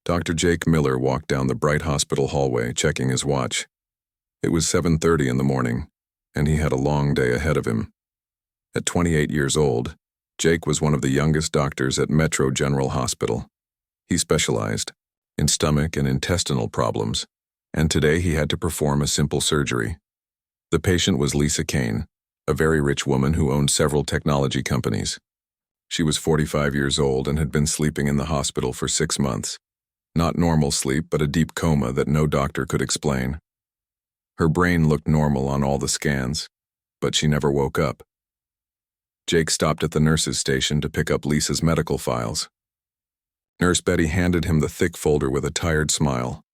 Dr. Jake Miller walked down the bright hospital hallway, checking his watch. It was 7:30 in the morning, and he had a long day ahead of him. At 28 years old, Jake was one of the youngest doctors at Metro General Hospital. He specialized in stomach and intestinal problems, and today he had to perform a simple surgery. The patient was Lisa Kane, a very rich woman who owned several technology companies. She was 45 years old and had been sleeping in the hospital for 6 months. Not normal sleep, but a deep coma that no doctor could explain. Her brain looked normal on all the scans, but she never woke up. Jake stopped at the nurse's station to pick up Lisa's medical files. Nurse Betty handed him the thick folder with a tired smile.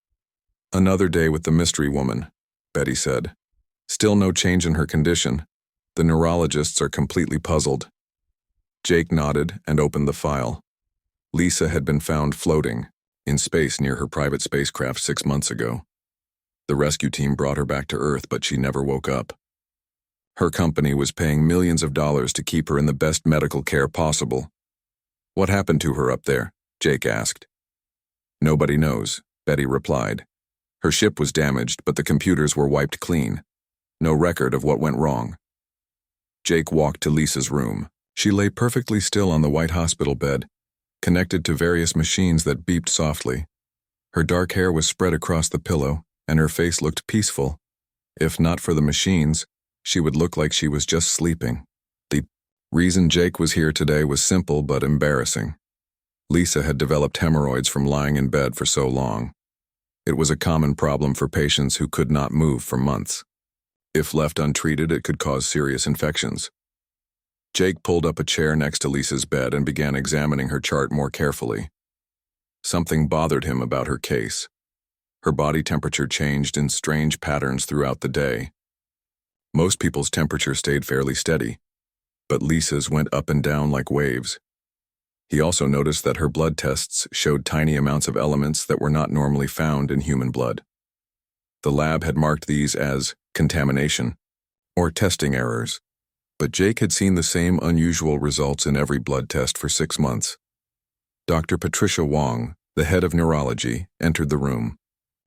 "Another day with the mystery woman," Betty said. "Still no change in her condition. The neurologists are completely puzzled." Jake nodded and opened the file. Lisa had been found floating in space near her private spacecraft 6 months ago. The rescue team brought her back to Earth, but she never woke up. Her company was paying millions of dollars to keep her in the best medical care possible. "What happened to her up there?" Jake asked. "Nobody knows," Betty replied. "Her ship was damaged, but the computers were wiped clean. No record of what went wrong." Jake walked to Lisa's room. She lay perfectly still on the white hospital bed, connected to various machines that beeped softly. Her dark hair was spread across the pillow, and her face looked peaceful. If not for the machines, she would look like she was just sleeping. The reason Jake was here today was simple but embarrassing. Lisa had developed hemorrhoids from lying in bed for so long. It was a common problem for patients who could not move for months. If left untreated, it could cause serious infections. Jake pulled up a chair next to Lisa's bed and began examining her chart more carefully. Something bothered him about her case. Her body temperature changed in strange patterns throughout the day. Most people's temperature stayed fairly steady, but Lisa's went up and down like waves. He also noticed that her blood tests showed tiny amounts of elements that were not normally found in human blood. The lab had marked these as contamination or testing errors, but Jake had seen the same unusual results in every blood test for 6 months. Dr. Patricia Wong, the head of neurology, entered the room.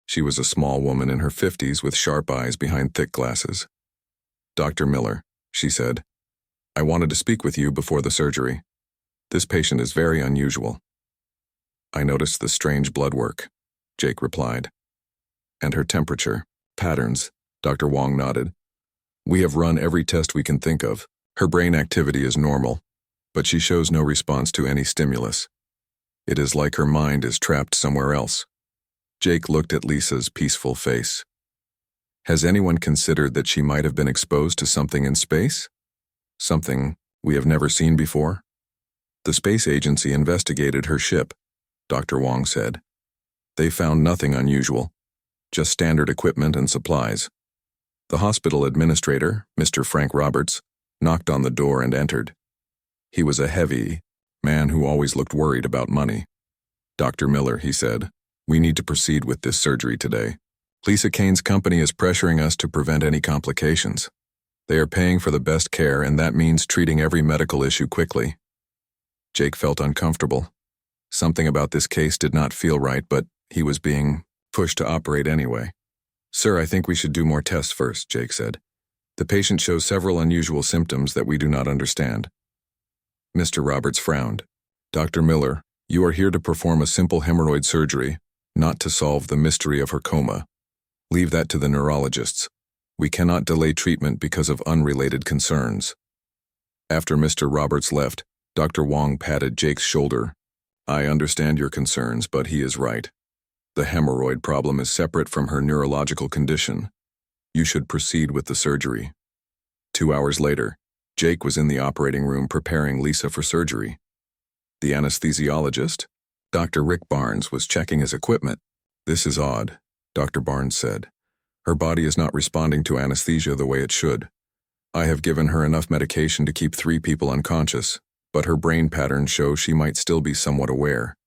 She was a small woman in her 50s with sharp eyes behind thick glasses. "Dr. Miller," she said, "I wanted to speak with you before the surgery. This patient is very unusual." "I noticed the strange blood work," Jake replied. "And her temperature patterns," Dr. Wong nodded. "We have run every test we can think of. Her brain activity is normal, but she shows no response to any stimulus. It is like her mind is trapped somewhere else." Jake looked at Lisa's peaceful face. "Has anyone considered that she might have been exposed to something in space? Something we have never seen before?" "The space agency investigated her ship," Dr. Wong said. "They found nothing unusual, just standard equipment and supplies." The hospital administrator, Mr. Frank Roberts, knocked on the door and entered. He was a heavy man who always looked worried about money. "Dr. Miller," he said, "we need to proceed with this surgery today. Lisa Kane's company is pressuring us to prevent any complications. They are paying for the best care, and that means treating every medical issue quickly." Jake felt uncomfortable. Something about this case did not feel right, but he was being pushed to operate anyway. "Sir, I think we should do more tests first," Jake said. "The patient shows several unusual symptoms that we do not understand." Mr. Roberts frowned. "Dr. Miller, you are here to perform a simple hemorrhoid surgery, not to solve the mystery of her coma. Leave that to the neurologists. We cannot delay treatment because of unrelated concerns." After Mr. Roberts left, Dr. Wong patted Jake's shoulder. "I understand your concerns, but he is right. The hemorrhoid problem is separate from her neurological condition. You should proceed with the surgery." 2 hours later, Jake was in the operating room preparing Lisa for surgery. The anesthesiologist, Dr. Rick Barnes, was checking his equipment. "This is odd," Dr. Barnes said. "Her body is not responding to anesthesia the way it should. I have given her enough medication to keep 3 people unconscious, but her brain patterns show she might still be somewhat aware."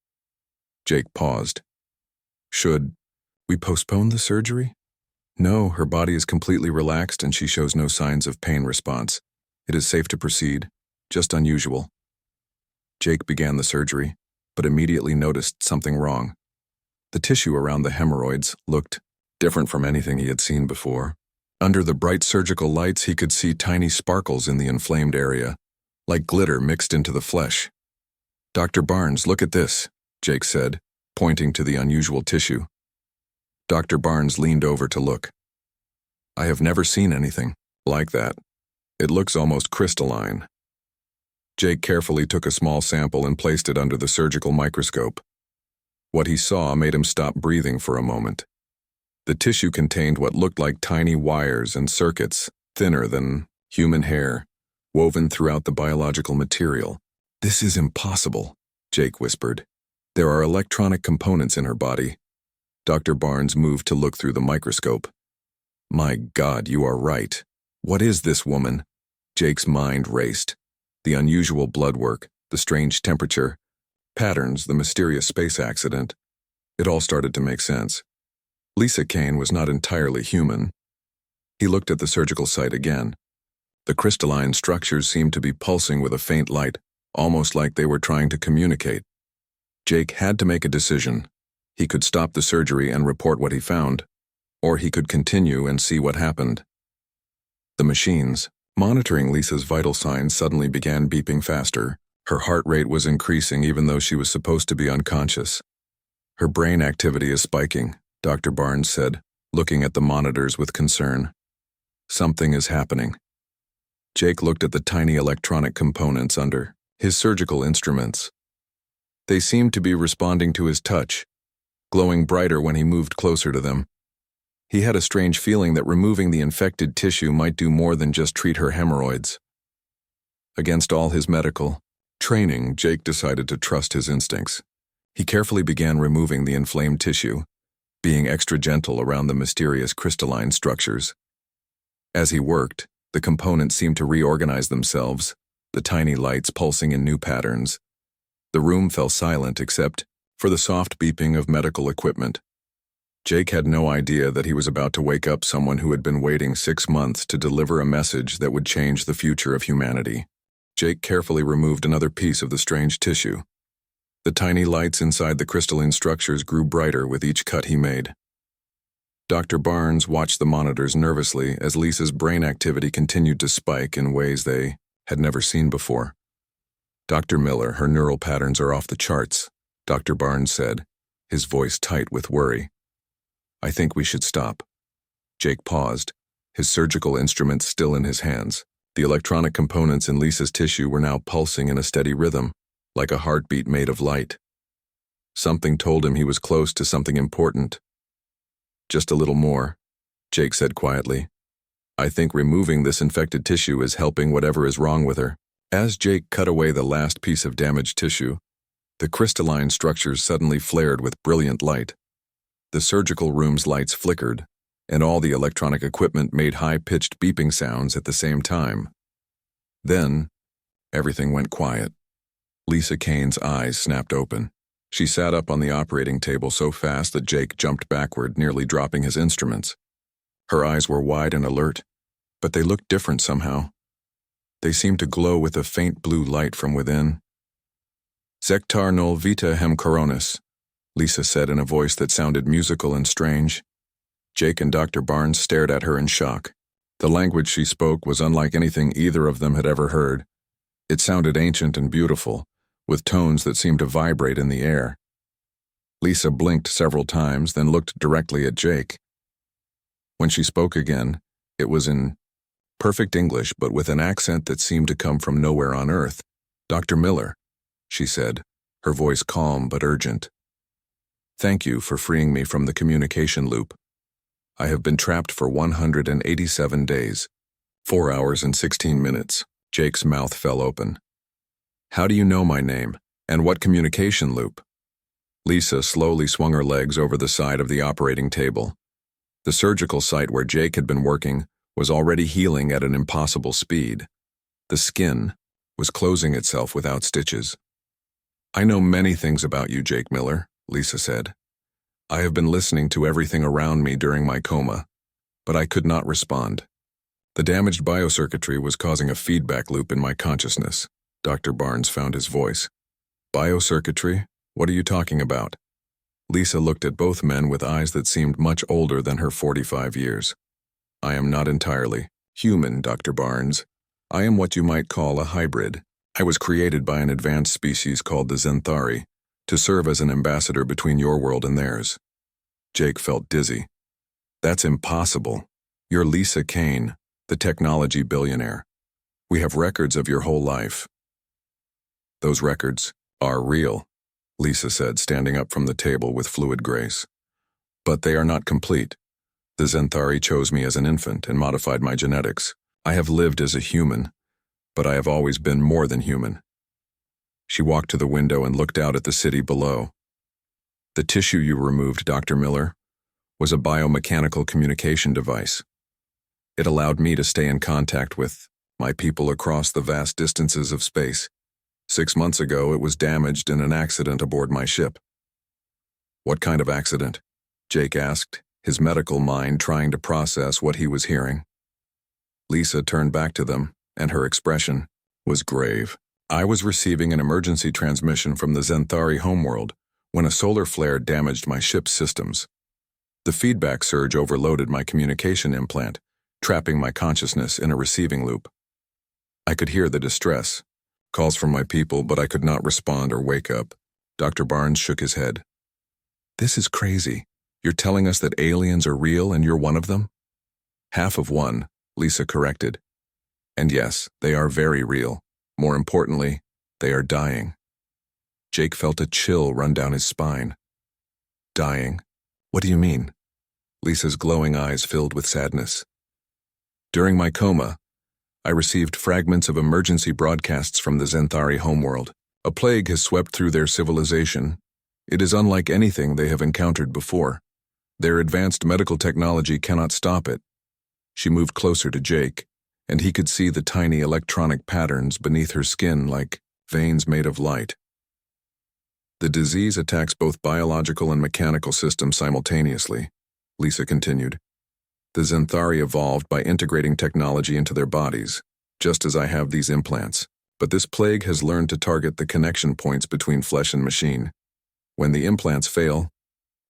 Jake paused. "Should we postpone the surgery?" "No, her body is completely relaxed and she shows no signs of pain response. It is safe to proceed, just unusual." Jake began the surgery, but immediately noticed something wrong. The tissue around the hemorrhoids looked different from anything he had seen before. Under the bright surgical lights, he could see tiny sparkles in the inflamed area, like glitter mixed into the flesh. "Dr. Barnes, look at this," Jake said, pointing to the unusual tissue. Dr. Barnes leaned over to look. "I have never seen anything like that. It looks almost crystalline." Jake carefully took a small sample and placed it under the surgical microscope. What he saw made him stop breathing for a moment. The tissue contained what looked like tiny wires and circuits, thinner than human hair, woven throughout the biological material. "This is impossible," Jake whispered. "There are electronic components in her body." Dr. Barnes moved to look through the microscope. "My God, you are right. What is this woman?" Jake's mind raced. The unusual blood work, the strange temperature, patterns, the mysterious space accident. It all started to make sense. Lisa Kane was not entirely human. He looked at the surgical site again. The crystalline structures seemed to be pulsing with a faint light, almost like they were trying to communicate. Jake had to make a decision. He could stop the surgery and report what he found, or he could continue and see what happened. The machines, monitoring Lisa's vital signs, suddenly began beeping faster. Her heart rate was increasing even though she was supposed to be unconscious. "Her brain activity is spiking," Dr. Barnes said, looking at the monitors with concern. "Something is happening." Jake looked at the tiny electronic components under his surgical instruments. They seemed to be responding to his touch, glowing brighter when he moved closer to them. He had a strange feeling that removing the infected tissue might do more than just treat her hemorrhoids. Against all his medical training, Jake decided to trust his instincts. He carefully began removing the inflamed tissue, being extra gentle around the mysterious crystalline structures. As he worked, the components seemed to reorganize themselves, the tiny lights pulsing in new patterns. The room fell silent except for the soft beeping of medical equipment. Jake had no idea that he was about to wake up someone who had been waiting 6 months to deliver a message that would change the future of humanity. Jake carefully removed another piece of the strange tissue. The tiny lights inside the crystalline structures grew brighter with each cut he made. Dr. Barnes watched the monitors nervously as Lisa's brain activity continued to spike in ways they had never seen before. "Dr. Miller, her neural patterns are off the charts," Dr. Barnes said, his voice tight with worry. "I think we should stop." Jake paused, his surgical instruments still in his hands. The electronic components in Lisa's tissue were now pulsing in a steady rhythm, like a heartbeat made of light. Something told him he was close to something important. "Just a little more," Jake said quietly. "I think removing this infected tissue is helping whatever is wrong with her." As Jake cut away the last piece of damaged tissue, the crystalline structures suddenly flared with brilliant light. The surgical room's lights flickered, and all the electronic equipment made high-pitched beeping sounds at the same time. Then, everything went quiet. Lisa Kane's eyes snapped open. She sat up on the operating table so fast that Jake jumped backward, nearly dropping his instruments. Her eyes were wide and alert, but they looked different somehow. They seemed to glow with a faint blue light from within. "Zektar nol vita hem coronis," Lisa said in a voice that sounded musical and strange. Jake and Dr. Barnes stared at her in shock. The language she spoke was unlike anything either of them had ever heard. It sounded ancient and beautiful, with tones that seemed to vibrate in the air. Lisa blinked several times, then looked directly at Jake. When she spoke again, it was in perfect English, but with an accent that seemed to come from nowhere on earth. "Dr. Miller," she said, her voice calm but urgent. "Thank you for freeing me from the communication loop. I have been trapped for 187 days, 4 hours and 16 minutes. Jake's mouth fell open. "How do you know my name, and what communication loop?" Lisa slowly swung her legs over the side of the operating table. The surgical site where Jake had been working was already healing at an impossible speed. The skin was closing itself without stitches. "I know many things about you, Jake Miller," Lisa said. "I have been listening to everything around me during my coma, but I could not respond. The damaged biocircuitry was causing a feedback loop in my consciousness." Dr. Barnes found his voice. "Biocircuitry? What are you talking about?" Lisa looked at both men with eyes that seemed much older than her 45 years. I am not entirely human, Dr. Barnes. I am what you might call a hybrid. I was created by an advanced species called the Zenthari to serve as an ambassador between your world and theirs. Jake felt dizzy. That's impossible. You're Lisa Kane, the technology billionaire. We have records of your whole life. Those records are real, Lisa said, standing up from the table with fluid grace. But they are not complete. The Zenthari chose me as an infant and modified my genetics. I have lived as a human, but I have always been more than human. She walked to the window and looked out at the city below. The tissue you removed, Dr. Miller, was a biomechanical communication device. It allowed me to stay in contact with my people across the vast distances of space. 6 months ago, it was damaged in an accident aboard my ship. What kind of accident? Jake asked, his medical mind trying to process what he was hearing. Lisa turned back to them, and her expression was grave. I was receiving an emergency transmission from the Zenthari homeworld when a solar flare damaged my ship's systems. The feedback surge overloaded my communication implant, trapping my consciousness in a receiving loop. I could hear the distress, calls from my people, but I could not respond or wake up. Dr. Barnes shook his head. This is crazy. You're telling us that aliens are real and you're one of them? Half of one, Lisa corrected. And yes, they are very real. More importantly, they are dying. Jake felt a chill run down his spine. Dying? What do you mean? Lisa's glowing eyes filled with sadness. During my coma, I received fragments of emergency broadcasts from the Zenthari homeworld. A plague has swept through their civilization. It is unlike anything they have encountered before. Their advanced medical technology cannot stop it. She moved closer to Jake, and he could see the tiny electronic patterns beneath her skin like veins made of light. The disease attacks both biological and mechanical systems simultaneously, Lisa continued. The Zenthari evolved by integrating technology into their bodies, just as I have these implants. But this plague has learned to target the connection points between flesh and machine. When the implants fail,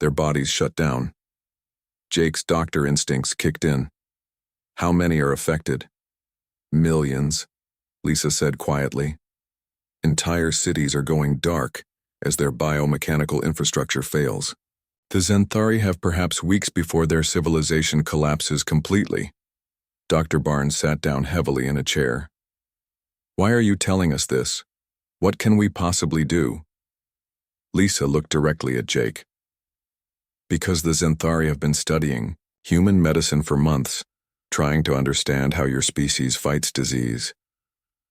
their bodies shut down. Jake's doctor instincts kicked in. How many are affected? Millions, Lisa said quietly. Entire cities are going dark as their biomechanical infrastructure fails. The Zenthari have perhaps weeks before their civilization collapses completely. Dr. Barnes sat down heavily in a chair. Why are you telling us this? What can we possibly do? Lisa looked directly at Jake. Because the Zenthari have been studying human medicine for months, trying to understand how your species fights disease.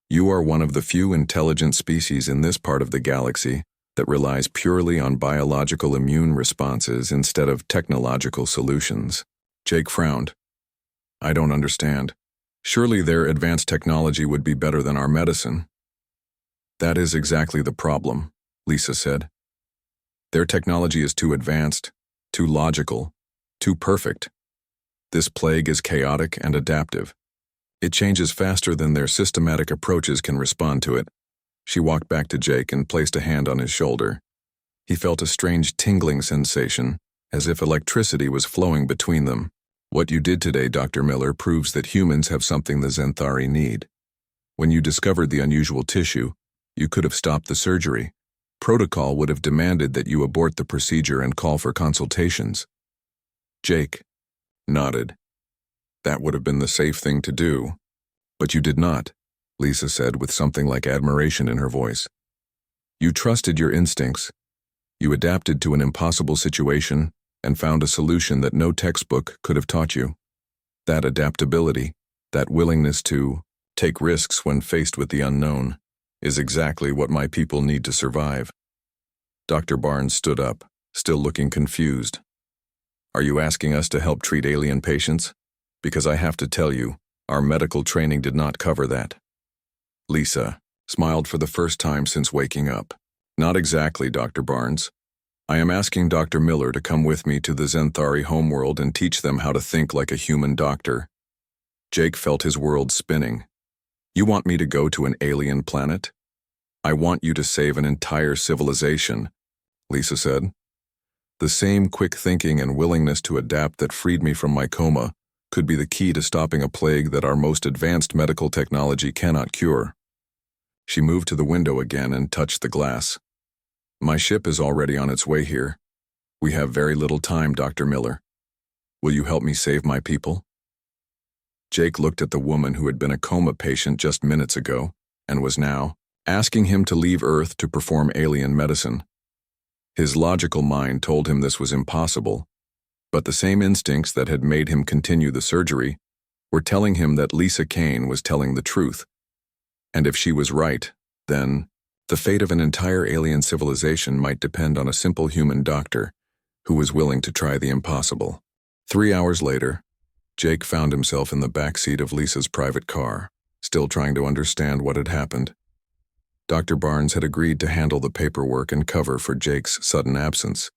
You are one of the few intelligent species in this part of the galaxy that relies purely on biological immune responses instead of technological solutions. Jake frowned. I don't understand. Surely their advanced technology would be better than our medicine. That is exactly the problem, Lisa said. Their technology is too advanced, too logical, too perfect. This plague is chaotic and adaptive. It changes faster than their systematic approaches can respond to it. She walked back to Jake and placed a hand on his shoulder. He felt a strange tingling sensation, as if electricity was flowing between them. What you did today, Dr. Miller, proves that humans have something the Zenthari need. When you discovered the unusual tissue, you could have stopped the surgery. Protocol would have demanded that you abort the procedure and call for consultations. Jake nodded. That would have been the safe thing to do. But you did not, Lisa said with something like admiration in her voice. You trusted your instincts. You adapted to an impossible situation and found a solution that no textbook could have taught you. That adaptability, that willingness to take risks when faced with the unknown, is exactly what my people need to survive. Dr. Barnes stood up, still looking confused. Are you asking us to help treat alien patients? Because I have to tell you, our medical training did not cover that. Lisa smiled for the first time since waking up. Not exactly, Dr. Barnes. I am asking Dr. Miller to come with me to the Zenthari homeworld and teach them how to think like a human doctor. Jake felt his world spinning. You want me to go to an alien planet? I want you to save an entire civilization, Lisa said. The same quick thinking and willingness to adapt that freed me from my coma could be the key to stopping a plague that our most advanced medical technology cannot cure. She moved to the window again and touched the glass. My ship is already on its way here. We have very little time, Dr. Miller. Will you help me save my people? Jake looked at the woman who had been a coma patient just minutes ago and was now asking him to leave Earth to perform alien medicine. His logical mind told him this was impossible, but the same instincts that had made him continue the surgery were telling him that Lisa Kane was telling the truth. And if she was right, then the fate of an entire alien civilization might depend on a simple human doctor who was willing to try the impossible. 3 hours later, Jake found himself in the back seat of Lisa's private car, still trying to understand what had happened. Dr. Barnes had agreed to handle the paperwork and cover for Jake's sudden absence,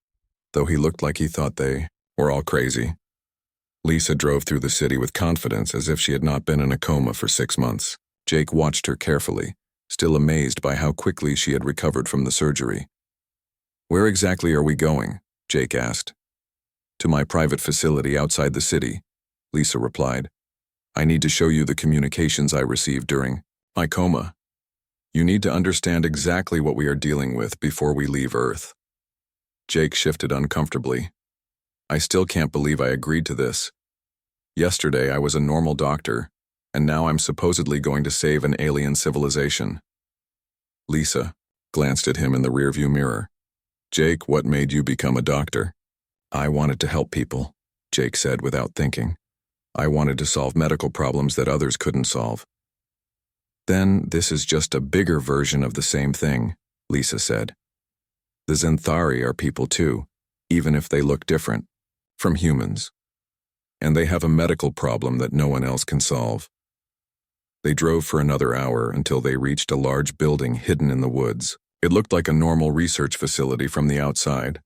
though he looked like he thought they were all crazy. Lisa drove through the city with confidence as if she had not been in a coma for 6 months. Jake watched her carefully, still amazed by how quickly she had recovered from the surgery. "Where exactly are we going?" Jake asked. "To my private facility outside the city," Lisa replied. "I need to show you the communications I received during my coma. You need to understand exactly what we are dealing with before we leave Earth." Jake shifted uncomfortably. "I still can't believe I agreed to this. Yesterday I was a normal doctor, and now I'm supposedly going to save an alien civilization." Lisa glanced at him in the rearview mirror. "Jake, what made you become a doctor?" "I wanted to help people," Jake said without thinking. "I wanted to solve medical problems that others couldn't solve." "Then this is just a bigger version of the same thing," Lisa said. "The Zenthari are people too, even if they look different from humans. And they have a medical problem that no one else can solve." They drove for another hour until they reached a large building hidden in the woods. It looked like a normal research facility from the outside,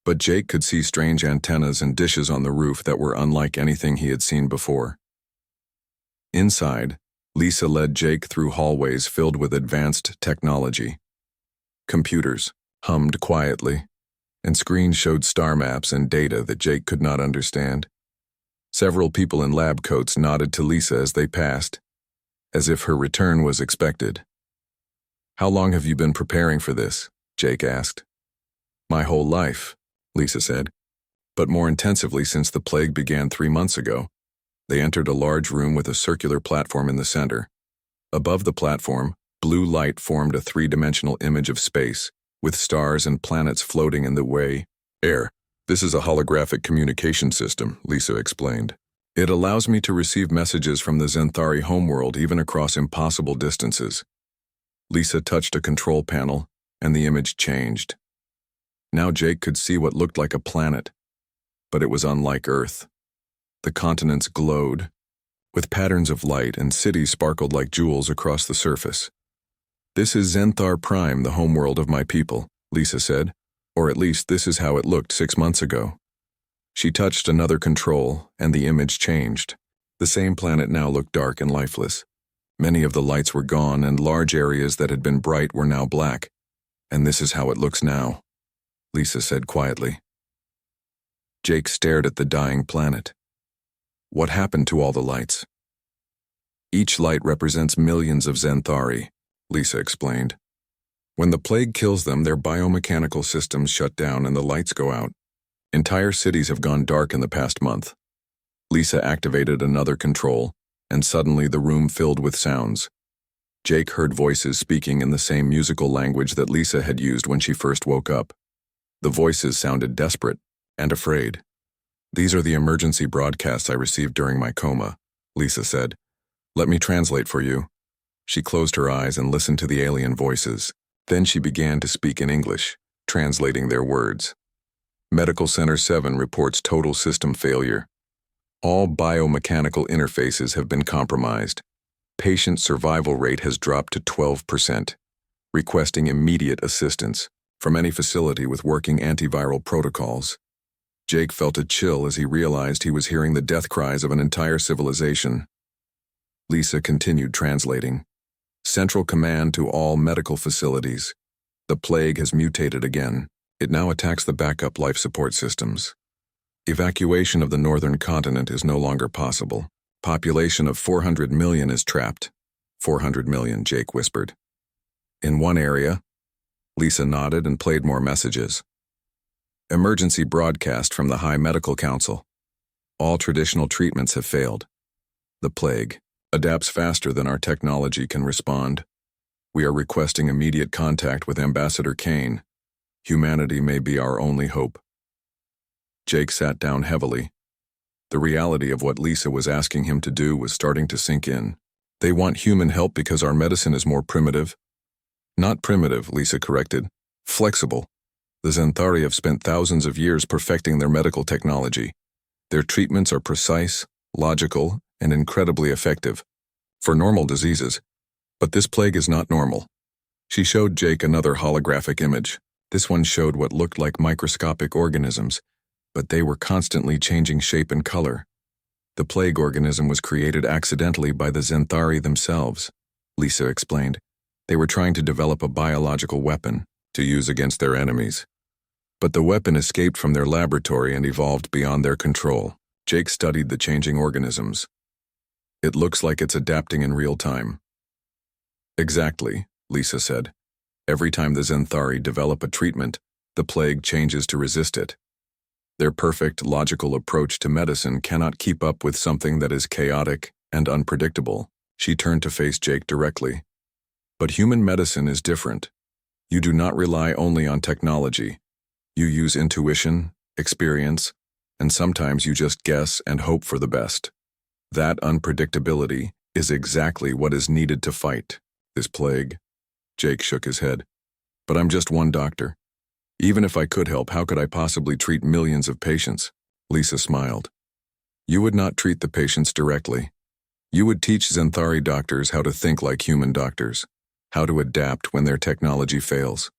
but Jake could see strange antennas and dishes on the roof that were unlike anything he had seen before. Inside, Lisa led Jake through hallways filled with advanced technology. Computers hummed quietly, and screens showed star maps and data that Jake could not understand. Several people in lab coats nodded to Lisa as they passed, as if her return was expected. "How long have you been preparing for this?" Jake asked. "My whole life," Lisa said, "but more intensively since the plague began 3 months ago." They entered a large room with a circular platform in the center. Above the platform, blue light formed a 3-dimensional image of space, with stars and planets floating in the way. "Air. This is a holographic communication system," Lisa explained. "It allows me to receive messages from the Zenthari homeworld even across impossible distances." Lisa touched a control panel, and the image changed. Now Jake could see what looked like a planet, but it was unlike Earth. The continents glowed, with patterns of light, and cities sparkled like jewels across the surface. "This is Zenthar Prime, the homeworld of my people," Lisa said, "or at least this is how it looked 6 months ago." She touched another control, and the image changed. The same planet now looked dark and lifeless. Many of the lights were gone, and large areas that had been bright were now black. "And this is how it looks now," Lisa said quietly. Jake stared at the dying planet. "What happened to all the lights?" "Each light represents millions of Zenthari," Lisa explained. "When the plague kills them, their biomechanical systems shut down and the lights go out. Entire cities have gone dark in the past month." Lisa activated another control, and suddenly the room filled with sounds. Jake heard voices speaking in the same musical language that Lisa had used when she first woke up. The voices sounded desperate and afraid. "These are the emergency broadcasts I received during my coma," Lisa said. "Let me translate for you." She closed her eyes and listened to the alien voices. Then she began to speak in English, translating their words. "Medical Center 7 reports total system failure. All biomechanical interfaces have been compromised. Patient survival rate has dropped to 12%. Requesting immediate assistance from any facility with working antiviral protocols." Jake felt a chill as he realized he was hearing the death cries of an entire civilization. Lisa continued translating. "Central command to all medical facilities. The plague has mutated again. It now attacks the backup life support systems. Evacuation of the northern continent is no longer possible. Population of 400 million is trapped. 400 million, Jake whispered. In one area, Lisa nodded and played more messages. Emergency broadcast from the High Medical Council. All traditional treatments have failed. The plague adapts faster than our technology can respond. We are requesting immediate contact with Ambassador Kane. Humanity may be our only hope. Jake sat down heavily. The reality of what Lisa was asking him to do was starting to sink in. They want human help because our medicine is more primitive? Not primitive, Lisa corrected. Flexible. The Xanthari have spent thousands of years perfecting their medical technology. Their treatments are precise, logical, and incredibly effective. For normal diseases. But this plague is not normal. She showed Jake another holographic image. This one showed what looked like microscopic organisms, but they were constantly changing shape and color. The plague organism was created accidentally by the Xanthari themselves, Lisa explained. They were trying to develop a biological weapon to use against their enemies. But the weapon escaped from their laboratory and evolved beyond their control. Jake studied the changing organisms. It looks like it's adapting in real time. Exactly, Lisa said. Every time the Xanthari develop a treatment, the plague changes to resist it. Their perfect, logical approach to medicine cannot keep up with something that is chaotic and unpredictable. She turned to face Jake directly. But human medicine is different. You do not rely only on technology. You use intuition, experience, and sometimes you just guess and hope for the best. That unpredictability is exactly what is needed to fight this plague. Jake shook his head. But I'm just one doctor. Even if I could help, how could I possibly treat millions of patients? Lisa smiled. You would not treat the patients directly. You would teach Xanthari doctors how to think like human doctors, how to adapt when their technology fails,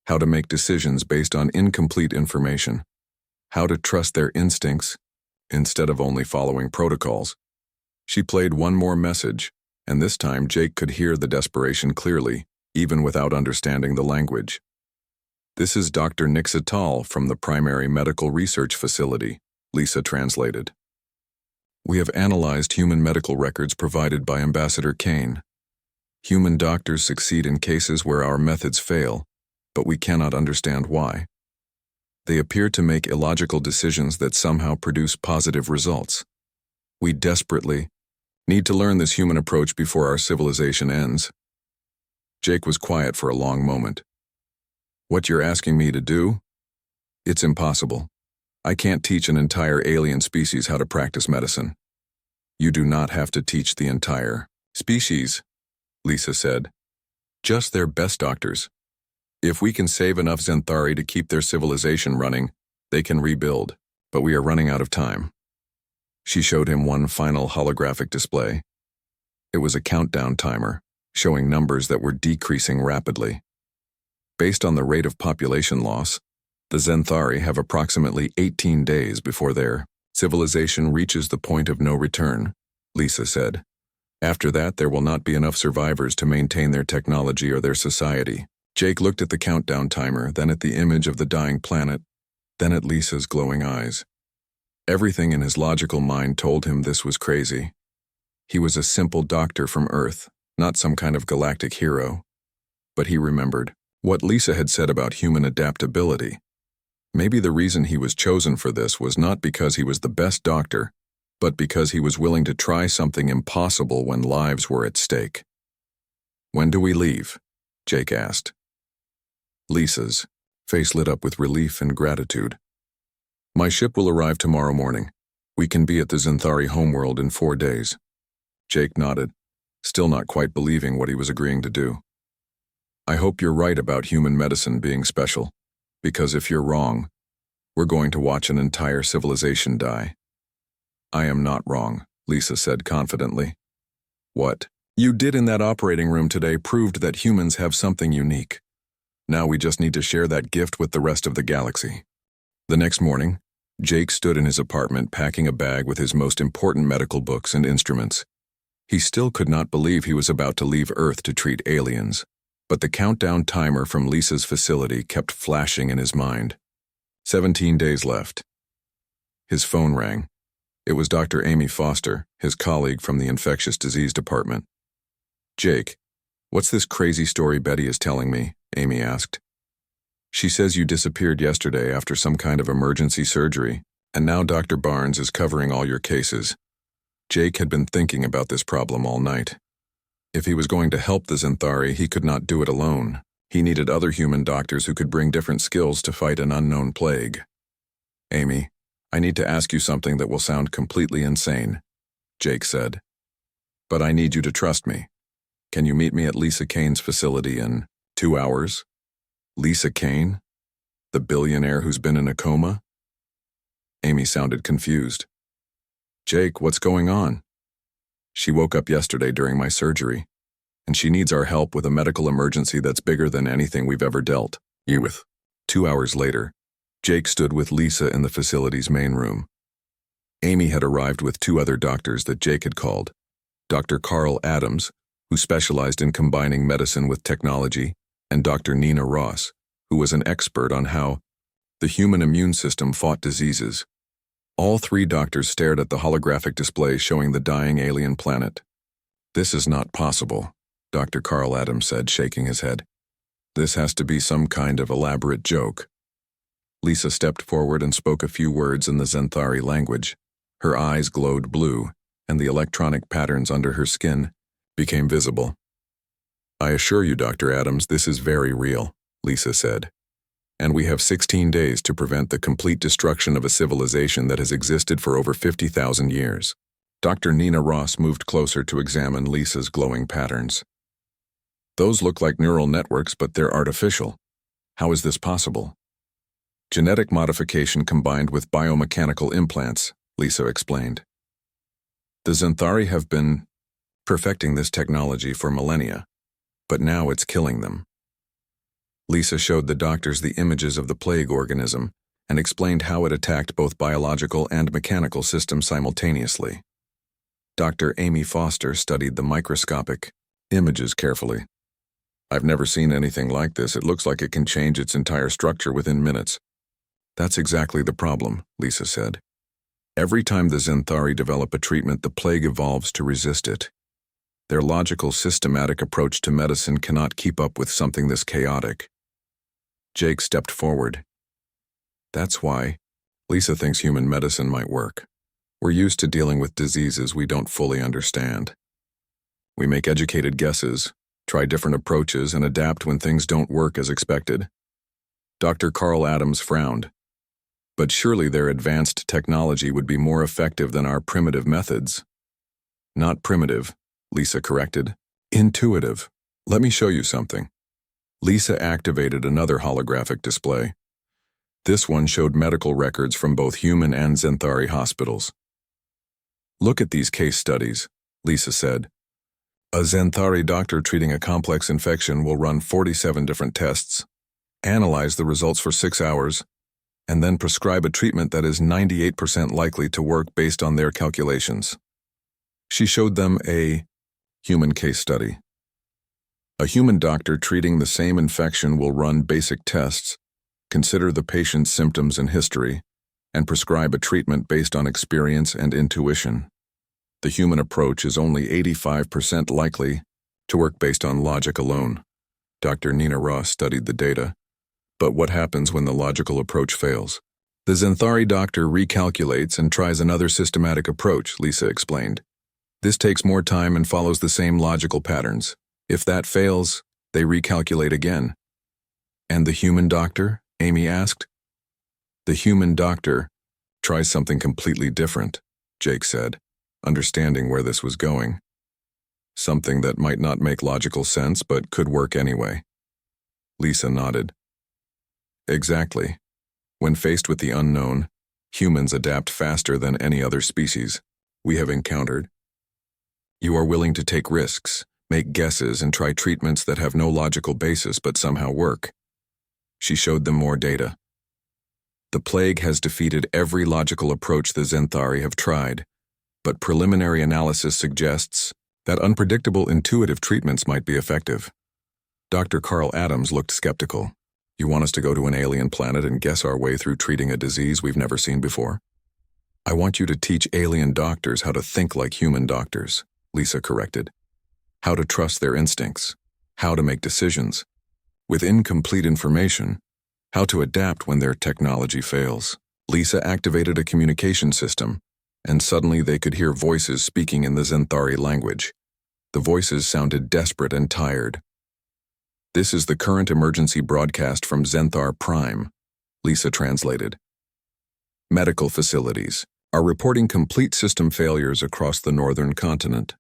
how to make decisions based on incomplete information, how to trust their instincts instead of only following protocols. She played one more message, and this time Jake could hear the desperation clearly, even without understanding the language. This is Dr. Nixatal from the Primary Medical Research Facility, Lisa translated. We have analyzed human medical records provided by Ambassador Kane. Human doctors succeed in cases where our methods fail, but we cannot understand why. They appear to make illogical decisions that somehow produce positive results. We desperately need to learn this human approach before our civilization ends. Jake was quiet for a long moment. What you're asking me to do? It's impossible. I can't teach an entire alien species how to practice medicine. You do not have to teach the entire species, Lisa said. Just their best doctors. If we can save enough Xanthari to keep their civilization running, they can rebuild, but we are running out of time. She showed him one final holographic display. It was a countdown timer, showing numbers that were decreasing rapidly. Based on the rate of population loss, the Xanthari have approximately 18 days before their civilization reaches the point of no return, Lisa said. After that, there will not be enough survivors to maintain their technology or their society. Jake looked at the countdown timer, then at the image of the dying planet, then at Lisa's glowing eyes. Everything in his logical mind told him this was crazy. He was a simple doctor from Earth, not some kind of galactic hero. But he remembered what Lisa had said about human adaptability. Maybe the reason he was chosen for this was not because he was the best doctor, but because he was willing to try something impossible when lives were at stake. When do we leave? Jake asked. Lisa's face lit up with relief and gratitude. My ship will arrive tomorrow morning. We can be at the Xanthari homeworld in 4 days. Jake nodded, still not quite believing what he was agreeing to do. I hope you're right about human medicine being special, because if you're wrong, we're going to watch an entire civilization die. I am not wrong, Lisa said confidently. What you did in that operating room today proved that humans have something unique. Now we just need to share that gift with the rest of the galaxy. The next morning, Jake stood in his apartment packing a bag with his most important medical books and instruments. He still could not believe he was about to leave Earth to treat aliens. But the countdown timer from Lisa's facility kept flashing in his mind. 17 days left. His phone rang. It was Dr. Amy Foster, his colleague from the infectious disease department. "Jake, what's this crazy story Betty is telling me?" Amy asked. "She says you disappeared yesterday after some kind of emergency surgery, and now Dr. Barnes is covering all your cases." Jake had been thinking about this problem all night. If he was going to help the Zenthari, he could not do it alone. He needed other human doctors who could bring different skills to fight an unknown plague. "Amy, I need to ask you something that will sound completely insane," Jake said. "But I need you to trust me. Can you meet me at Lisa Kane's facility in 2 hours?" Lisa Kane? The billionaire who's been in a coma? Amy sounded confused. "Jake, what's going on?" "She woke up yesterday during my surgery, and she needs our help with a medical emergency that's bigger than anything we've ever dealt with." 2 hours later, Jake stood with Lisa in the facility's main room. Amy had arrived with 2 other doctors that Jake had called: Dr. Carl Adams, who specialized in combining medicine with technology, and Dr. Nina Ross, who was an expert on how the human immune system fought diseases. All 3 doctors stared at the holographic display showing the dying alien planet. "This is not possible," Dr. Carl Adams said, shaking his head. "This has to be some kind of elaborate joke." Lisa stepped forward and spoke a few words in the Zenthari language. Her eyes glowed blue, and the electronic patterns under her skin became visible. "I assure you, Dr. Adams, this is very real," Lisa said. "And we have 16 days to prevent the complete destruction of a civilization that has existed for over 50,000 years. Dr. Nina Ross moved closer to examine Lisa's glowing patterns. "Those look like neural networks, but they're artificial. How is this possible?" "Genetic modification combined with biomechanical implants," Lisa explained. "The Zenthari have been perfecting this technology for millennia, but now it's killing them." Lisa showed the doctors the images of the plague organism and explained how it attacked both biological and mechanical systems simultaneously. Dr. Amy Foster studied the microscopic images carefully. "I've never seen anything like this. It looks like it can change its entire structure within minutes." "That's exactly the problem," Lisa said. "Every time the Zenthari develop a treatment, the plague evolves to resist it. Their logical, systematic approach to medicine cannot keep up with something this chaotic." Jake stepped forward. "That's why Lisa thinks human medicine might work. We're used to dealing with diseases we don't fully understand. We make educated guesses, try different approaches, and adapt when things don't work as expected." Dr. Carl Adams frowned. "But surely their advanced technology would be more effective than our primitive methods." "Not primitive," Lisa corrected. "Intuitive. Let me show you something." Lisa activated another holographic display. This one showed medical records from both human and Zenthari hospitals. "Look at these case studies," Lisa said. "A Zenthari doctor treating a complex infection will run 47 different tests, analyze the results for 6 hours, and then prescribe a treatment that is 98% likely to work based on their calculations." She showed them a human case study. "A human doctor treating the same infection will run basic tests, consider the patient's symptoms and history, and prescribe a treatment based on experience and intuition. The human approach is only 85% likely to work based on logic alone." Dr. Nina Ross studied the data. "But what happens when the logical approach fails?" "The Zenthari doctor recalculates and tries another systematic approach," Lisa explained. "This takes more time and follows the same logical patterns. If that fails, they recalculate again." "And the human doctor?" Amy asked. "The human doctor tries something completely different," Jake said, understanding where this was going. "Something that might not make logical sense but could work anyway." Lisa nodded. "Exactly. When faced with the unknown, humans adapt faster than any other species we have encountered. You are willing to take risks, make guesses, and try treatments that have no logical basis but somehow work." She showed them more data. "The plague has defeated every logical approach the Zenthari have tried, but preliminary analysis suggests that unpredictable intuitive treatments might be effective." Dr. Carl Adams looked skeptical. You want us to go to an alien planet and guess our way through treating a disease we've never seen before? I want you to teach alien doctors how to think like human doctors, Lisa corrected. How to trust their instincts. How to make decisions. With incomplete information, how to adapt when their technology fails. Lisa activated a communication system, and suddenly they could hear voices speaking in the Zenthari language. The voices sounded desperate and tired. This is the current emergency broadcast from Zenthar Prime, Lisa translated. Medical facilities are reporting complete system failures across the northern continent.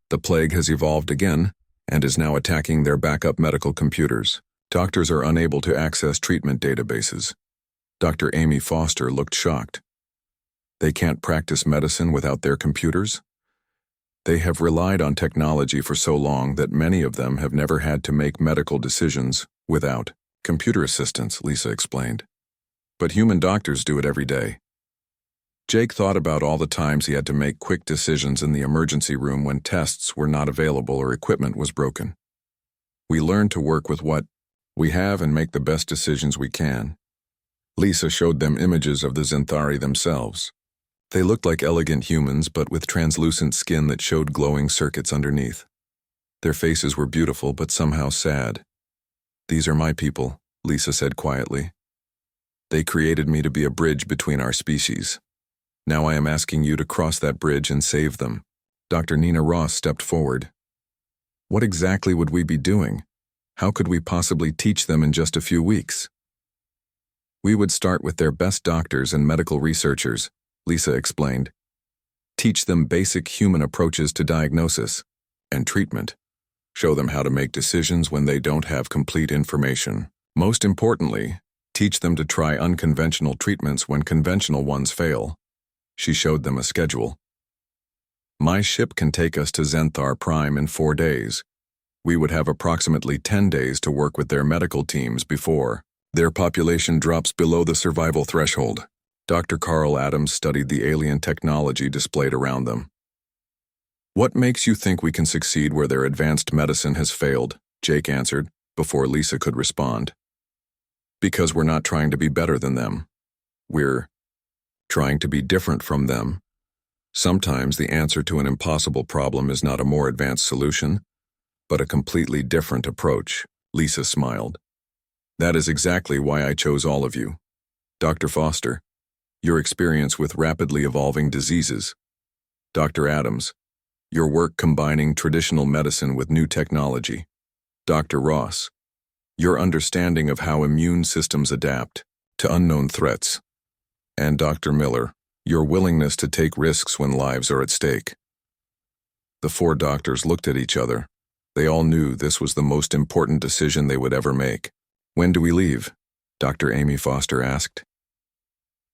The plague has evolved again and is now attacking their backup medical computers. Doctors are unable to access treatment databases. Dr. Amy Foster looked shocked. They can't practice medicine without their computers? They have relied on technology for so long that many of them have never had to make medical decisions without computer assistance, Lisa explained. But human doctors do it every day. Jake thought about all the times he had to make quick decisions in the emergency room when tests were not available or equipment was broken. We learn to work with what we have and make the best decisions we can. Lisa showed them images of the Zenthari themselves. They looked like elegant humans, but with translucent skin that showed glowing circuits underneath. Their faces were beautiful, but somehow sad. These are my people, Lisa said quietly. They created me to be a bridge between our species. Now I am asking you to cross that bridge and save them. Dr. Nina Ross stepped forward. What exactly would we be doing? How could we possibly teach them in just a few weeks? We would start with their best doctors and medical researchers, Lisa explained. Teach them basic human approaches to diagnosis and treatment. Show them how to make decisions when they don't have complete information. Most importantly, teach them to try unconventional treatments when conventional ones fail. She showed them a schedule. My ship can take us to Zenthar Prime in 4 days. We would have approximately 10 days to work with their medical teams before their population drops below the survival threshold. Dr. Carl Adams studied the alien technology displayed around them. What makes you think we can succeed where their advanced medicine has failed? Jake answered, before Lisa could respond. Because we're not trying to be better than them. We're trying to be different from them. Sometimes the answer to an impossible problem is not a more advanced solution, but a completely different approach. Lisa smiled. That is exactly why I chose all of you. Dr. Foster, your experience with rapidly evolving diseases. Dr. Adams, your work combining traditional medicine with new technology. Dr. Ross, your understanding of how immune systems adapt to unknown threats. And Dr. Miller, your willingness to take risks when lives are at stake. The 4 doctors looked at each other. They all knew this was the most important decision they would ever make. When do we leave? Dr. Amy Foster asked.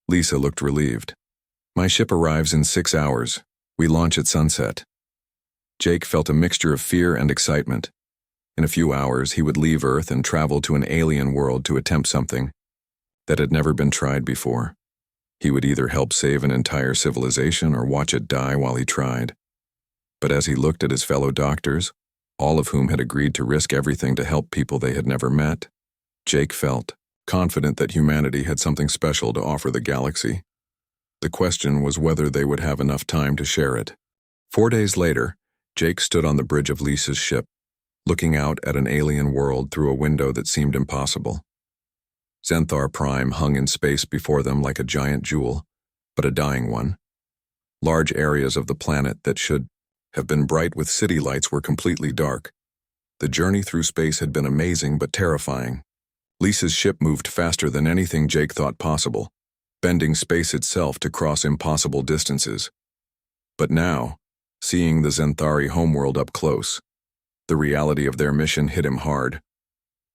Lisa looked relieved. My ship arrives in 6 hours. We launch at sunset. Jake felt a mixture of fear and excitement. In a few hours, he would leave Earth and travel to an alien world to attempt something that had never been tried before. He would either help save an entire civilization or watch it die while he tried. But as he looked at his fellow doctors, all of whom had agreed to risk everything to help people they had never met, Jake felt confident that humanity had something special to offer the galaxy. The question was whether they would have enough time to share it. 4 days later, Jake stood on the bridge of Lisa's ship, looking out at an alien world through a window that seemed impossible. Zenthar Prime hung in space before them like a giant jewel, but a dying one. Large areas of the planet that should have been bright with city lights were completely dark. The journey through space had been amazing but terrifying. Lisa's ship moved faster than anything Jake thought possible, bending space itself to cross impossible distances. But now, seeing the Zenthari homeworld up close, the reality of their mission hit him hard.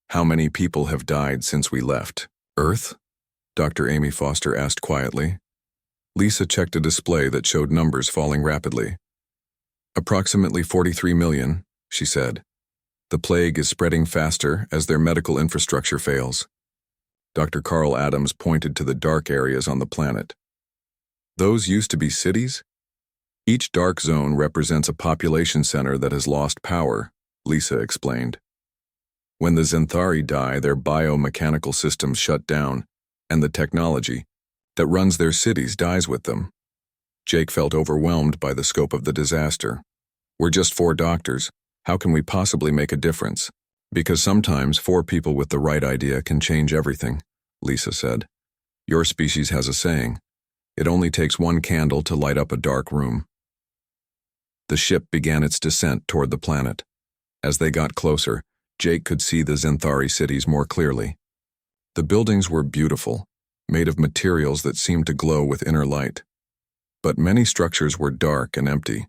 How many people have died since we left Earth? Dr. Amy Foster asked quietly. Lisa checked a display that showed numbers falling rapidly. Approximately 43 million, she said. The plague is spreading faster as their medical infrastructure fails. Dr. Carl Adams pointed to the dark areas on the planet. Those used to be cities? Each dark zone represents a population center that has lost power, Lisa explained. When the Zenthari die, their biomechanical systems shut down, and the technology that runs their cities dies with them. Jake felt overwhelmed by the scope of the disaster. We're just 4 doctors. How can we possibly make a difference? Because sometimes 4 people with the right idea can change everything, Lisa said. Your species has a saying. It only takes 1 candle to light up a dark room. The ship began its descent toward the planet. As they got closer, Jake could see the Zenthari cities more clearly. The buildings were beautiful, made of materials that seemed to glow with inner light. But many structures were dark and empty.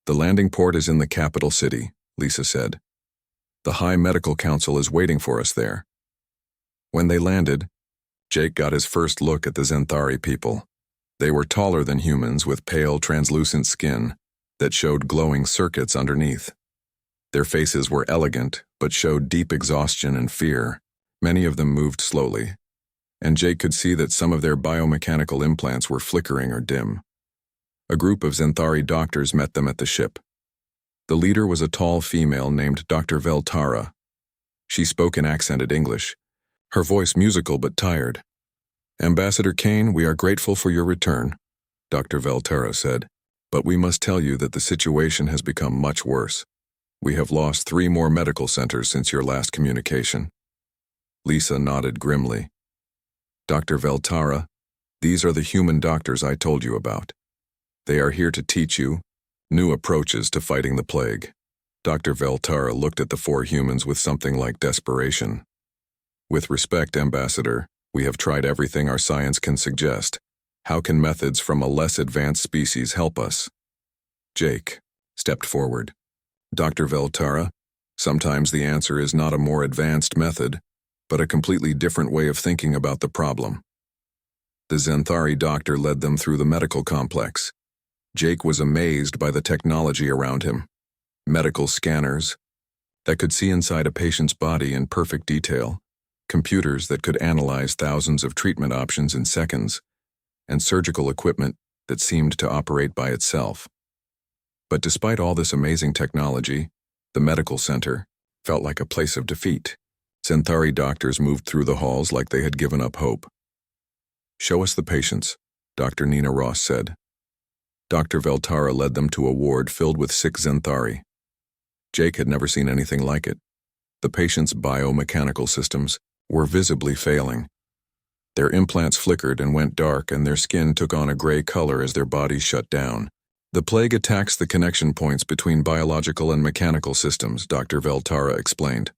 The landing port is in the capital city, Lisa said. The High Medical Council is waiting for us there. When they landed, Jake got his first look at the Zenthari people. They were taller than humans with pale, translucent skin that showed glowing circuits underneath. Their faces were elegant, but showed deep exhaustion and fear. Many of them moved slowly, and Jake could see that some of their biomechanical implants were flickering or dim. A group of Zenthari doctors met them at the ship. The leader was a tall female named Dr. Veltara. She spoke in accented English, her voice musical but tired. Ambassador Kane, we are grateful for your return, Dr. Veltara said, but we must tell you that the situation has become much worse. We have lost 3 more medical centers since your last communication. Lisa nodded grimly. Dr. Veltara, these are the human doctors I told you about. They are here to teach you new approaches to fighting the plague. Dr. Veltara looked at the 4 humans with something like desperation. With respect, Ambassador, we have tried everything our science can suggest. How can methods from a less advanced species help us? Jake stepped forward. Dr. Veltara, sometimes the answer is not a more advanced method, but a completely different way of thinking about the problem. The Zenthari doctor led them through the medical complex. Jake was amazed by the technology around him. Medical scanners that could see inside a patient's body in perfect detail, computers that could analyze thousands of treatment options in seconds, and surgical equipment that seemed to operate by itself. But despite all this amazing technology, the medical center felt like a place of defeat. Zenthari doctors moved through the halls like they had given up hope. Show us the patients, Dr. Nina Ross said. Dr. Veltara led them to a ward filled with sick Zenthari. Jake had never seen anything like it. The patients' biomechanical systems were visibly failing. Their implants flickered and went dark, and their skin took on a gray color as their bodies shut down. The plague attacks the connection points between biological and mechanical systems, Dr. Veltara explained.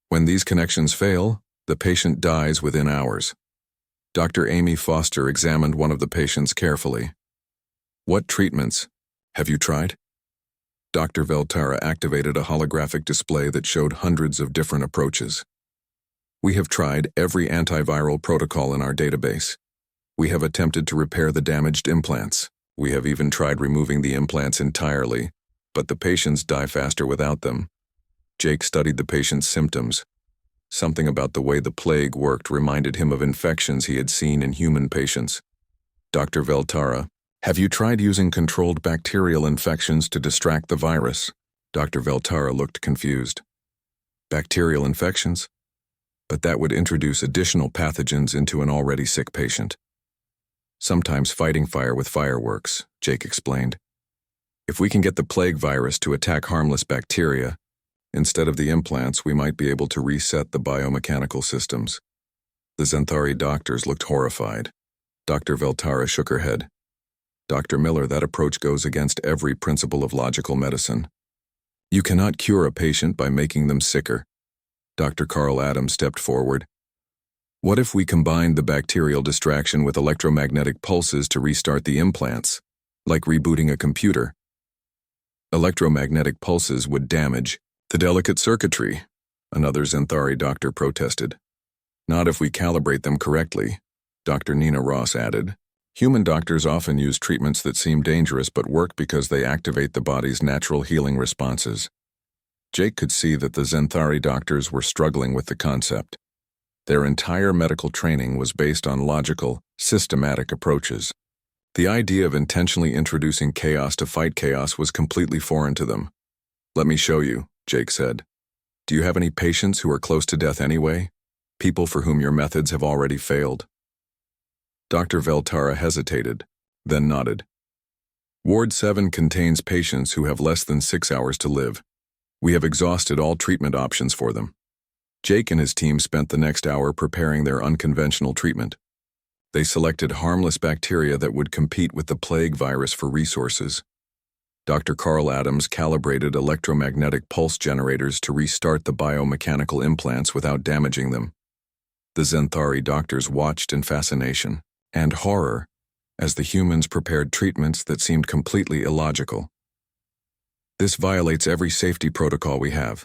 When these connections fail, the patient dies within hours. Dr. Amy Foster examined one of the patients carefully. What treatments have you tried? Dr. Veltara activated a holographic display that showed hundreds of different approaches. We have tried every antiviral protocol in our database. We have attempted to repair the damaged implants. We have even tried removing the implants entirely, but the patients die faster without them. Jake studied the patient's symptoms. Something about the way the plague worked reminded him of infections he had seen in human patients. Dr. Veltara, have you tried using controlled bacterial infections to distract the virus? Dr. Veltara looked confused. Bacterial infections? But that would introduce additional pathogens into an already sick patient. Sometimes fighting fire with fireworks, Jake explained. If we can get the plague virus to attack harmless bacteria, instead of the implants, we might be able to reset the biomechanical systems. The Zenthari doctors looked horrified. Dr. Veltara shook her head. Dr. Miller, that approach goes against every principle of logical medicine. You cannot cure a patient by making them sicker. Dr. Carl Adams stepped forward. What if we combined the bacterial distraction with electromagnetic pulses to restart the implants, like rebooting a computer? Electromagnetic pulses would damage the delicate circuitry, another Zenthari doctor protested. Not if we calibrate them correctly, Dr. Nina Ross added. Human doctors often use treatments that seem dangerous but work because they activate the body's natural healing responses. Jake could see that the Zenthari doctors were struggling with the concept. Their entire medical training was based on logical, systematic approaches. The idea of intentionally introducing chaos to fight chaos was completely foreign to them. Let me show you, Jake said. Do you have any patients who are close to death anyway? People for whom your methods have already failed? Dr. Veltara hesitated, then nodded. Ward 7 contains patients who have less than 6 hours to live. We have exhausted all treatment options for them. Jake and his team spent the next hour preparing their unconventional treatment. They selected harmless bacteria that would compete with the plague virus for resources. Dr. Carl Adams calibrated electromagnetic pulse generators to restart the biomechanical implants without damaging them. The Zenthari doctors watched in fascination and horror as the humans prepared treatments that seemed completely illogical. This violates every safety protocol we have,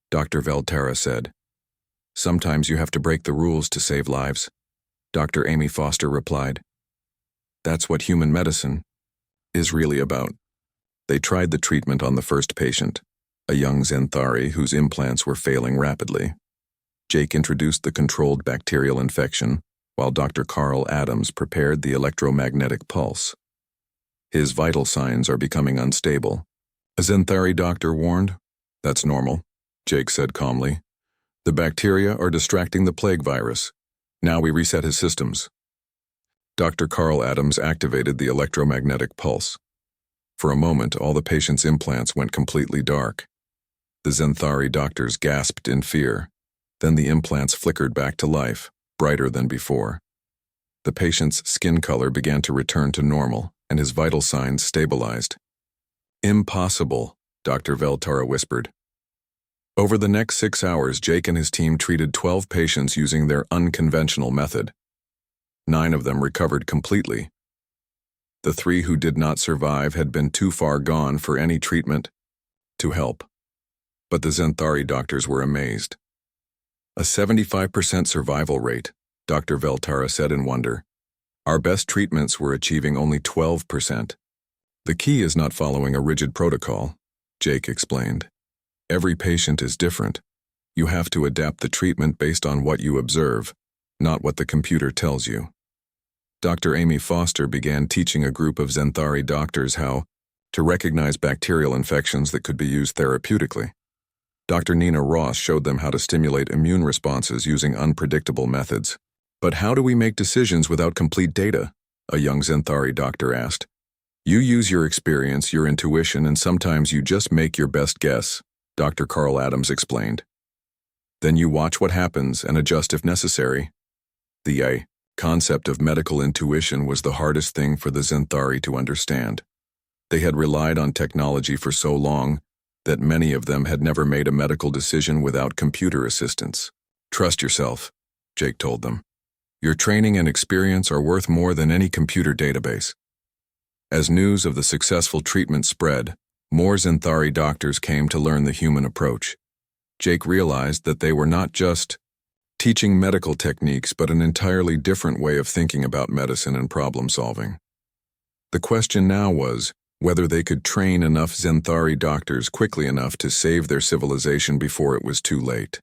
Dr. Veltara said. Sometimes you have to break the rules to save lives, Dr. Amy Foster replied. That's what human medicine is really about. They tried the treatment on the first patient, a young Zenthari whose implants were failing rapidly. Jake introduced the controlled bacterial infection, while Dr. Carl Adams prepared the electromagnetic pulse. His vital signs are becoming unstable. A Zenthari doctor warned. That's normal, Jake said calmly. The bacteria are distracting the plague virus. Now we reset his systems. Dr. Carl Adams activated the electromagnetic pulse. For a moment, all the patient's implants went completely dark. The Zenthari doctors gasped in fear. Then the implants flickered back to life, brighter than before. The patient's skin color began to return to normal, and his vital signs stabilized. Impossible, Dr. Veltara whispered. Over the next 6 hours, Jake and his team treated 12 patients using their unconventional method. 9 of them recovered completely. The 3 who did not survive had been too far gone for any treatment to help. But the Zenthari doctors were amazed. A 75% survival rate, Dr. Veltara said in wonder. Our best treatments were achieving only 12%. The key is not following a rigid protocol, Jake explained. Every patient is different. You have to adapt the treatment based on what you observe, not what the computer tells you. Dr. Amy Foster began teaching a group of Zenthari doctors how to recognize bacterial infections that could be used therapeutically. Dr. Nina Ross showed them how to stimulate immune responses using unpredictable methods. But how do we make decisions without complete data? A young Zenthari doctor asked. You use your experience, your intuition, and sometimes you just make your best guess, Dr. Carl Adams explained. Then you watch what happens and adjust if necessary. The concept of medical intuition was the hardest thing for the Zenthari to understand. They had relied on technology for so long that many of them had never made a medical decision without computer assistance. Trust yourself, Jake told them. Your training and experience are worth more than any computer database. As news of the successful treatment spread, more Zenthari doctors came to learn the human approach. Jake realized that they were not just teaching medical techniques, but an entirely different way of thinking about medicine and problem solving. The question now was whether they could train enough Zenthari doctors quickly enough to save their civilization before it was too late.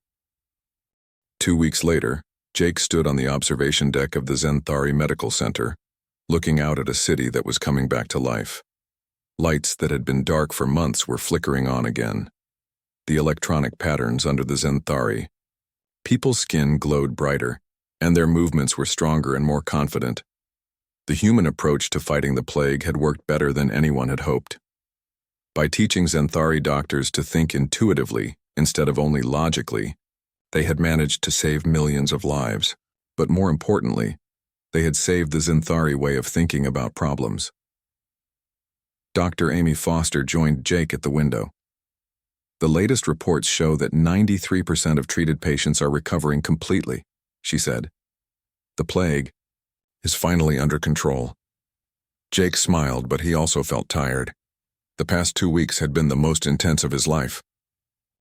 2 weeks later, Jake stood on the observation deck of the Zenthari Medical Center, looking out at a city that was coming back to life. Lights that had been dark for months were flickering on again. The electronic patterns under the Zenthari. People's skin glowed brighter, and their movements were stronger and more confident. The human approach to fighting the plague had worked better than anyone had hoped. By teaching Zenthari doctors to think intuitively instead of only logically, they had managed to save millions of lives. But more importantly, they had saved the Zenthari way of thinking about problems. Dr. Amy Foster joined Jake at the window. The latest reports show that 93% of treated patients are recovering completely, she said. The plague is finally under control. Jake smiled, but he also felt tired. The past 2 weeks had been the most intense of his life.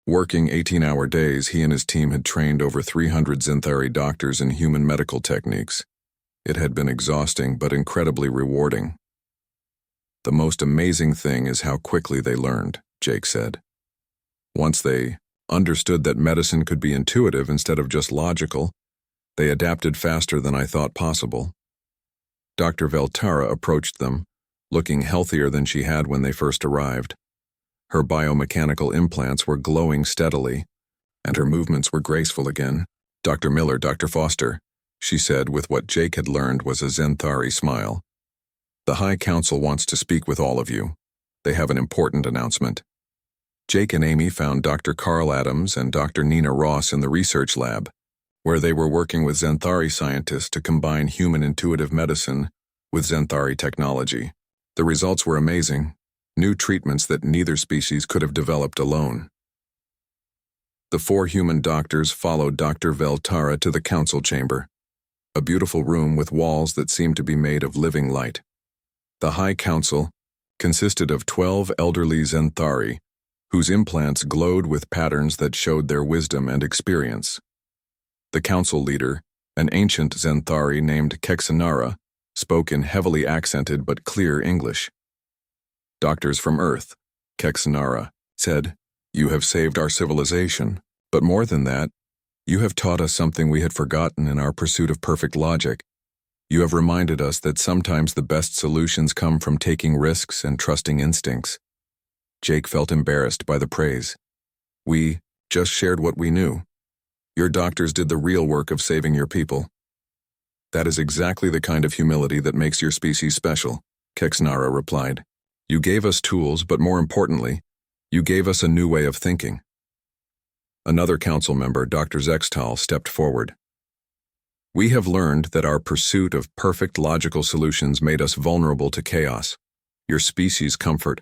Working 18-hour days, he and his team had trained over 300 Zenthari doctors in human medical techniques. It had been exhausting, but incredibly rewarding. The most amazing thing is how quickly they learned, Jake said. Once they understood that medicine could be intuitive instead of just logical, they adapted faster than I thought possible. Dr. Veltara approached them, looking healthier than she had when they first arrived. Her biomechanical implants were glowing steadily, and her movements were graceful again. "Dr. Miller, Dr. Foster," she said with what Jake had learned was a Zenthari smile. "The High Council wants to speak with all of you. They have an important announcement." Jake and Amy found Dr. Carl Adams and Dr. Nina Ross in the research lab, where they were working with Zenthari scientists to combine human intuitive medicine with Zenthari technology. The results were amazing, new treatments that neither species could have developed alone. The 4 human doctors followed Dr. Veltara to the council chamber, a beautiful room with walls that seemed to be made of living light. The High Council consisted of 12 elderly Zenthari, whose implants glowed with patterns that showed their wisdom and experience. The council leader, an ancient Zenthari named Kexanara, spoke in heavily accented but clear English. "Doctors from Earth," Kexanara said, "you have saved our civilization, but more than that, you have taught us something we had forgotten in our pursuit of perfect logic. You have reminded us that sometimes the best solutions come from taking risks and trusting instincts." Jake felt embarrassed by the praise. "We just shared what we knew. Your doctors did the real work of saving your people." "That is exactly the kind of humility that makes your species special," Kexnara replied. "You gave us tools, but more importantly, you gave us a new way of thinking." Another council member, Dr. Zextal, stepped forward. "We have learned that our pursuit of perfect logical solutions made us vulnerable to chaos. Your species' comfort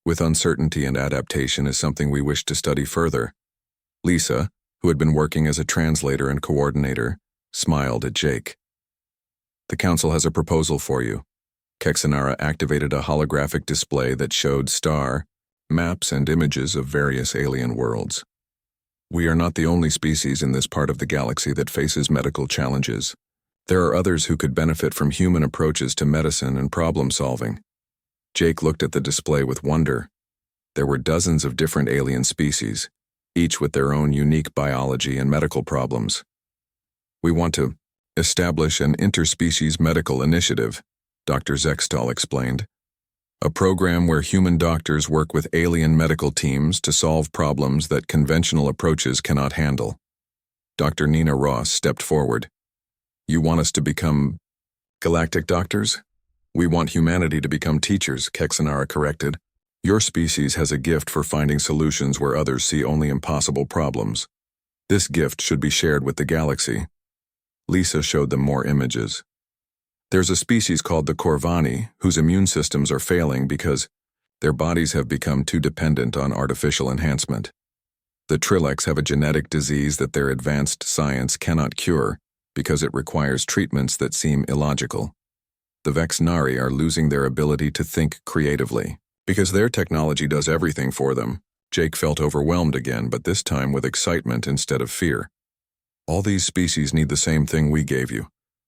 with uncertainty and adaptation is something we wish to study further." Lisa, who had been working as a translator and coordinator, smiled at Jake. "The council has a proposal for you." Kexanara activated a holographic display that showed star maps and images of various alien worlds. "We are not the only species in this part of the galaxy that faces medical challenges. There are others who could benefit from human approaches to medicine and problem solving." Jake looked at the display with wonder. There were dozens of different alien species, each with their own unique biology and medical problems. "We want to establish an interspecies medical initiative," Dr. Zextal explained. "A program where human doctors work with alien medical teams to solve problems that conventional approaches cannot handle." Dr. Nina Ross stepped forward. "You want us to become galactic doctors?" "We want humanity to become teachers," Kexanara corrected. "Your species has a gift for finding solutions where others see only impossible problems. This gift should be shared with the galaxy." Lisa showed them more images. "There's a species called the Corvani, whose immune systems are failing because their bodies have become too dependent on artificial enhancement. The Trileks have a genetic disease that their advanced science cannot cure because it requires treatments that seem illogical. The Vexnari are losing their ability to think creatively because their technology does everything for them." Jake felt overwhelmed again, but this time with excitement instead of fear. "All these species need the same thing we gave you,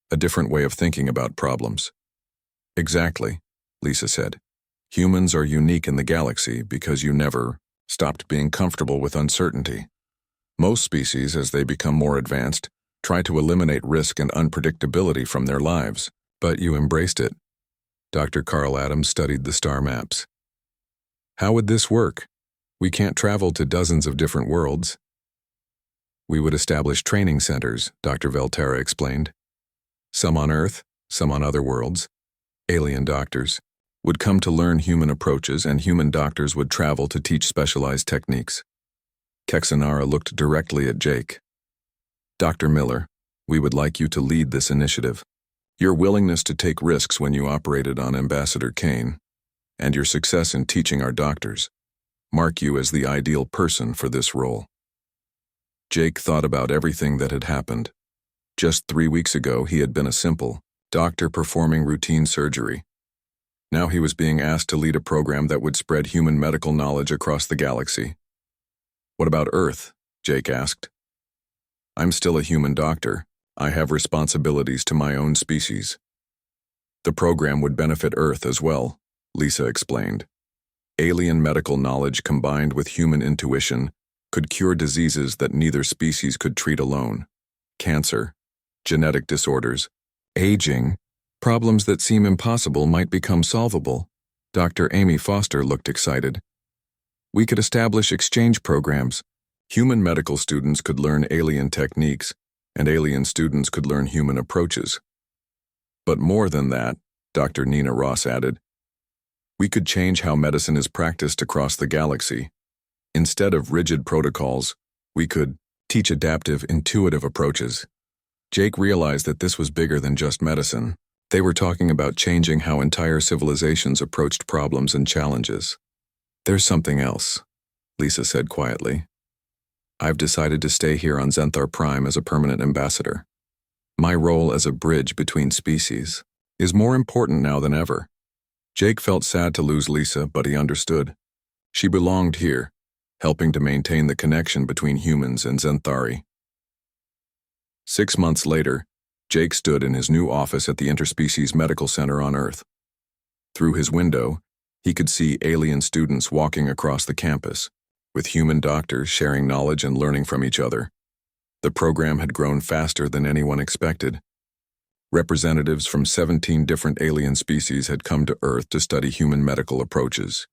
a different way of thinking about problems." "Exactly," Lisa said. "Humans are unique in the galaxy because you never stopped being comfortable with uncertainty. Most species, as they become more advanced, try to eliminate risk and unpredictability from their lives. But you embraced it." Dr. Carl Adams studied the star maps. "How would this work? We can't travel to dozens of different worlds." "We would establish training centers," Dr. Veltara explained. "Some on Earth, some on other worlds. Alien doctors would come to learn human approaches, and human doctors would travel to teach specialized techniques." Kexanara looked directly at Jake. "Dr. Miller, we would like you to lead this initiative. Your willingness to take risks when you operated on Ambassador Kane, and your success in teaching our doctors, mark you as the ideal person for this role." Jake thought about everything that had happened. Just 3 weeks ago, he had been a simple doctor performing routine surgery. Now he was being asked to lead a program that would spread human medical knowledge across the galaxy. "What about Earth?" Jake asked. "I'm still a human doctor. I have responsibilities to my own species." "The program would benefit Earth as well," Lisa explained. "Alien medical knowledge combined with human intuition could cure diseases that neither species could treat alone. Cancer, genetic disorders, aging, problems that seem impossible might become solvable." Dr. Amy Foster looked excited. "We could establish exchange programs. Human medical students could learn alien techniques, and alien students could learn human approaches. But more than that, Dr. Nina Ross added, we could change how medicine is practiced across the galaxy. Instead of rigid protocols, we could teach adaptive, intuitive approaches. Jake realized that this was bigger than just medicine. They were talking about changing how entire civilizations approached problems and challenges. There's something else, Lisa said quietly. I've decided to stay here on Zenthar Prime as a permanent ambassador. My role as a bridge between species is more important now than ever. Jake felt sad to lose Lisa, but he understood. She belonged here, helping to maintain the connection between humans and Zenthari. 6 months later, Jake stood in his new office at the Interspecies Medical Center on Earth. Through his window, he could see alien students walking across the campus, with human doctors sharing knowledge and learning from each other. The program had grown faster than anyone expected. Representatives from 17 different alien species had come to Earth to study human medical approaches.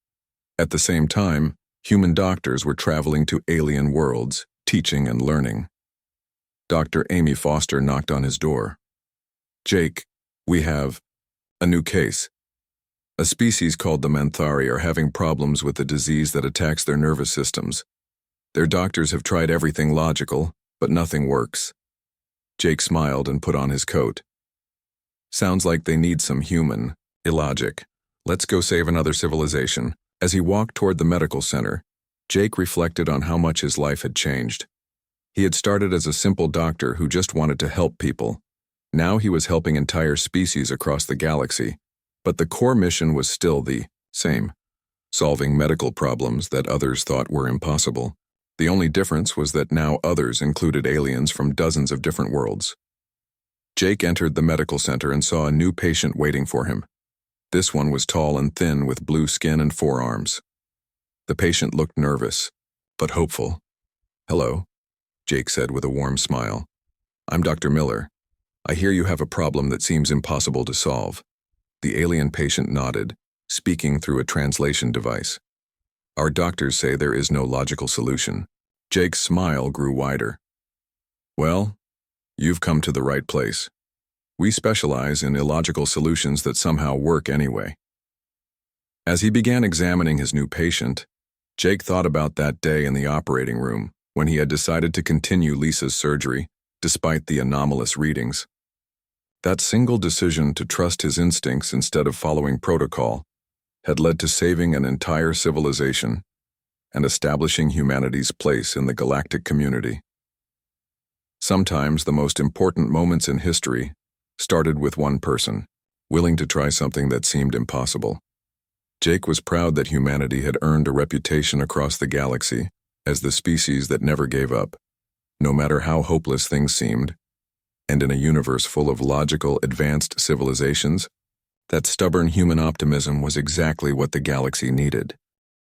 At the same time, human doctors were traveling to alien worlds, teaching and learning. Dr. Amy Foster knocked on his door. Jake, we have a new case. A species called the Manthari are having problems with a disease that attacks their nervous systems. Their doctors have tried everything logical, but nothing works. Jake smiled and put on his coat. Sounds like they need some human illogic. Let's go save another civilization. As he walked toward the medical center, Jake reflected on how much his life had changed. He had started as a simple doctor who just wanted to help people. Now he was helping entire species across the galaxy, but the core mission was still the same, solving medical problems that others thought were impossible. The only difference was that now others included aliens from dozens of different worlds. Jake entered the medical center and saw a new patient waiting for him. This one was tall and thin with blue skin and forearms. The patient looked nervous, but hopeful. Hello, Jake said with a warm smile. I'm Dr. Miller. I hear you have a problem that seems impossible to solve. The alien patient nodded, speaking through a translation device. Our doctors say there is no logical solution. Jake's smile grew wider. Well, you've come to the right place. We specialize in illogical solutions that somehow work anyway. As he began examining his new patient, Jake thought about that day in the operating room when he had decided to continue Lisa's surgery, despite the anomalous readings. That single decision to trust his instincts instead of following protocol had led to saving an entire civilization and establishing humanity's place in the galactic community. Sometimes the most important moments in history started with one person, willing to try something that seemed impossible. Jake was proud that humanity had earned a reputation across the galaxy as the species that never gave up, no matter how hopeless things seemed. And in a universe full of logical, advanced civilizations, that stubborn human optimism was exactly what the galaxy needed.